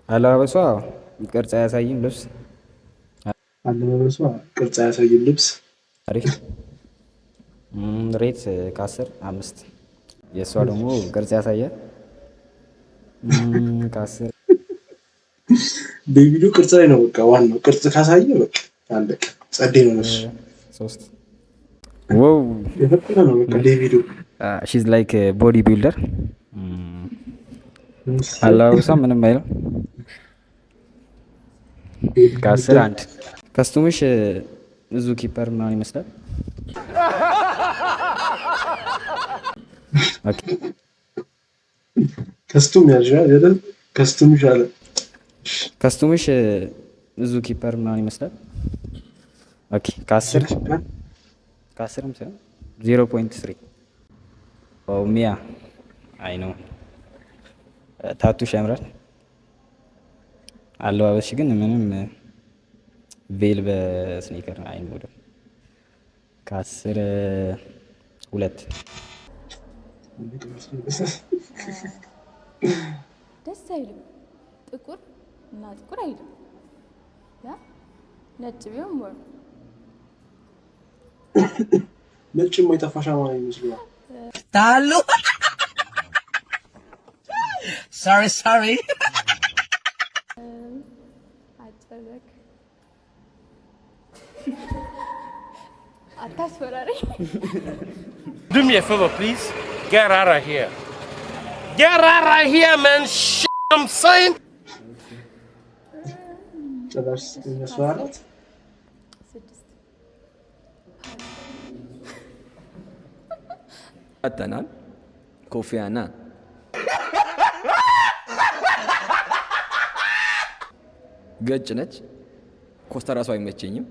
አለባበሷ ቅርጽ አያሳይም ልብስ አለባበሷ ቅርጽ አያሳይም ልብስ አሪፍ ሬት ከ10 5 የእሷ ደግሞ ቅርጽ ያሳያል ከ10 ዴቪዱ ቅርጽ ላይ ነው በቃ ዋናው ቅርጽ ካሳየ በቃ አለቀ ጸዴ ነው እሱ 3 ዋው የፈጠረ ነው በቃ ዴቪዱ ሺዝ ላይክ ቦዲ ቢልደር አለባበሷ ምንም አይልም ከ10 1 ከስቱምሽ ብዙ ኪፐር ምናምን ይመስላል ኦኬ ከስቱም ያልሻል ከስቱም ይሻላል ከስቱምሽ ብዙ ኪፐር ምናምን ይመስላል ኦኬ ከ10 ከ10ም ሳይሆን 0.3 ኦ ሚያ አይ ኖ ታቱሽ ያምራል አለባበስሽ ግን ምንም ቬል በስኒከር አይሞድም ከ10 2 ደስ አይልም ጥቁር እና ጥቁር አይልም ያ ነጭ ቢሆን ሞር ነጭም የጠፋሽ አማን ይመስላል ታሉ sorry አጨረክ አታስፈራሪ Do me a favor, please. Get out of here. Get out of here, man. I'm saying. ጭራሽ መስዋዕት አተናል ኮፊያና ገጭ ነች ኮስታ ራሱ አይመቸኝም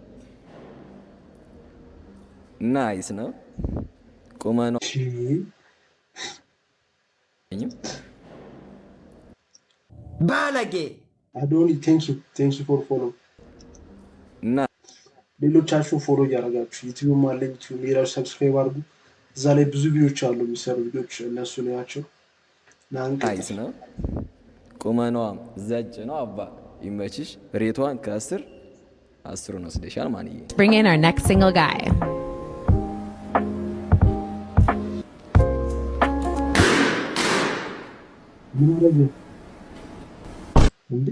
ናይስ ነው ቁመኗ ባለጌ አዶኒ ቴንክ ዩ ፎር ፎሎ እና ሌሎቻችሁ ፎሎ እያደረጋችሁ ዩቲዩብ አለኝ ዩቲዩብ ሄዳችሁ ሰብስክራይብ አድርጉ እዛ ላይ ብዙ ቪዲዮዎች አሉ የሚሰሩ ቪዲዮዎች እነሱ ናቸው ናይስ ነው ቁመኗ ዘጭ ነው አባ ይመችሽ ሬቷን ከ10 10 ወስደሻል ማንዬ Bring in our next single guy. ምን አረገ እንዴ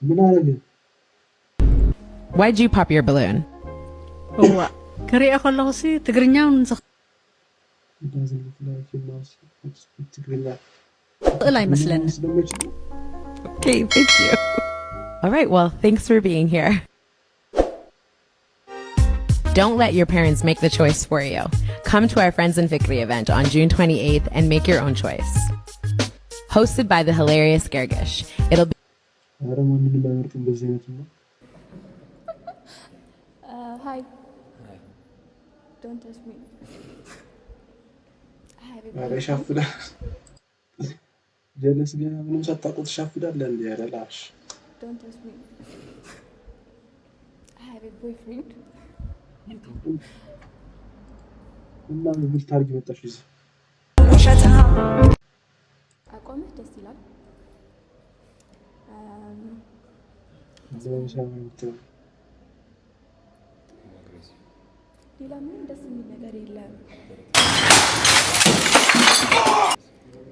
ምን አረገ Why'd you pop your balloon? هو كريئة خلاه سي تقرنيا ونسخ لا يمثلن Okay, thank you. All right, well, thanks for being here. Don't let your parents make the choice for you. Come to our Friends and Fikri event on June 28th and make your own choice. Hosted by the hilarious Gergish. It'll be Hi. Don't touch me. ይሻፍዳል ጀለስ ገና ምንም ሳታውቁት ይሻፍዳል እንዴ ያረላሽ Don't touch me. I have a boyfriend. እና ምን ታርጊ መጣሽ እዚህ አቋምህ ደስ ይላል ሌላ ምንም ደስ የሚል ነገር የለም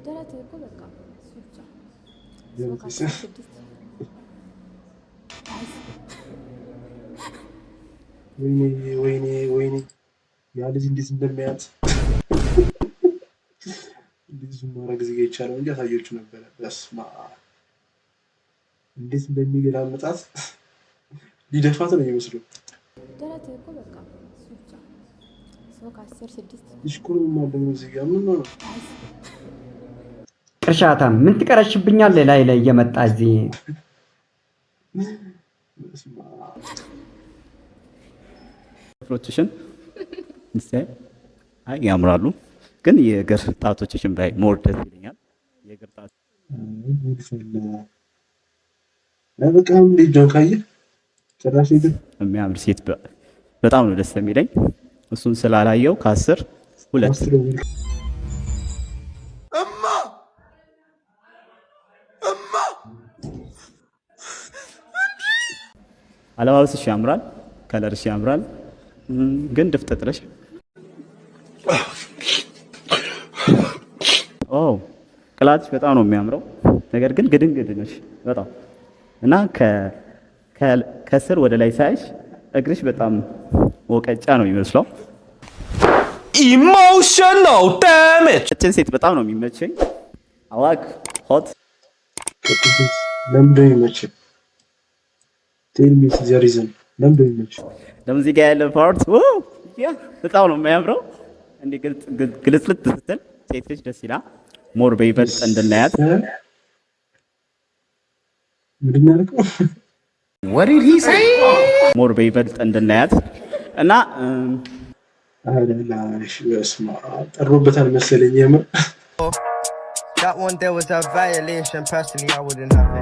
ደረትህ እኮ በቃ እሱ ብቻ ወይኔ ያ ልጅ እንዴት እንደሚያት እንዴት ማድረግ እዚህ ጋር ይቻላል እንጂ አሳየችው ነበረ በስማ እንዴት እንደሚገላመጣት ሊደፋት ነው የሚመስለው ደረትህ እኮ በቃ እሱ ብቻ ሰው ከ10 6 ይሽኩሩ ማለት ነው እዚህ ጋር ምን ነው ቅርሻታም ምን ትቀረሽብኛለህ ላይ ላይ እየመጣ እዚህ ፕሮቴክሽን አይ ያምራሉ ግን የእግር ጣቶችሽን ባይ ሞር ደስ ይለኛል የእግር ጣት ለበቃም ልጅ ጆን ካየ ጭራሽ ግን የሚያምር ሴት በጣም ነው ደስ የሚለኝ። እሱን ስላላየው ከ10 2 አለባበስሽ ያምራል፣ ከለርሽ ያምራል፣ ግን ድፍጥጥ ነሽ። ቅላትሽ በጣም ነው የሚያምረው፣ ነገር ግን ግድንግድ ነሽ በጣም እና ከስር ወደ ላይ ሳይሽ እግርሽ በጣም ወቀጫ ነው የሚመስለው። ኢሞሽናል ዳሜጅ። እችን ሴት በጣም ነው የሚመቸኝ። አላክ ሆት ለምንድን ነው የሚመቸኝ? ቴል ሚ ዘ ሪዝን ለምንድን ነው የሚመቸኝ? ለሙዚቃ ያለ ፓርት በጣም ነው የሚያምረው። እንዴ ግልጽልጥ ስትል ሴት ልጅ ደስ ይላል። ሞር በይበልጥ እንድናያት ምንድን ነው ያልከው? What did he say? ሞር በይበልጥ እንድናያት እና አላሽ በስማ ጠሮበታል መሰለኝ የምር That one there was a violation. Personally, I wouldn't have it.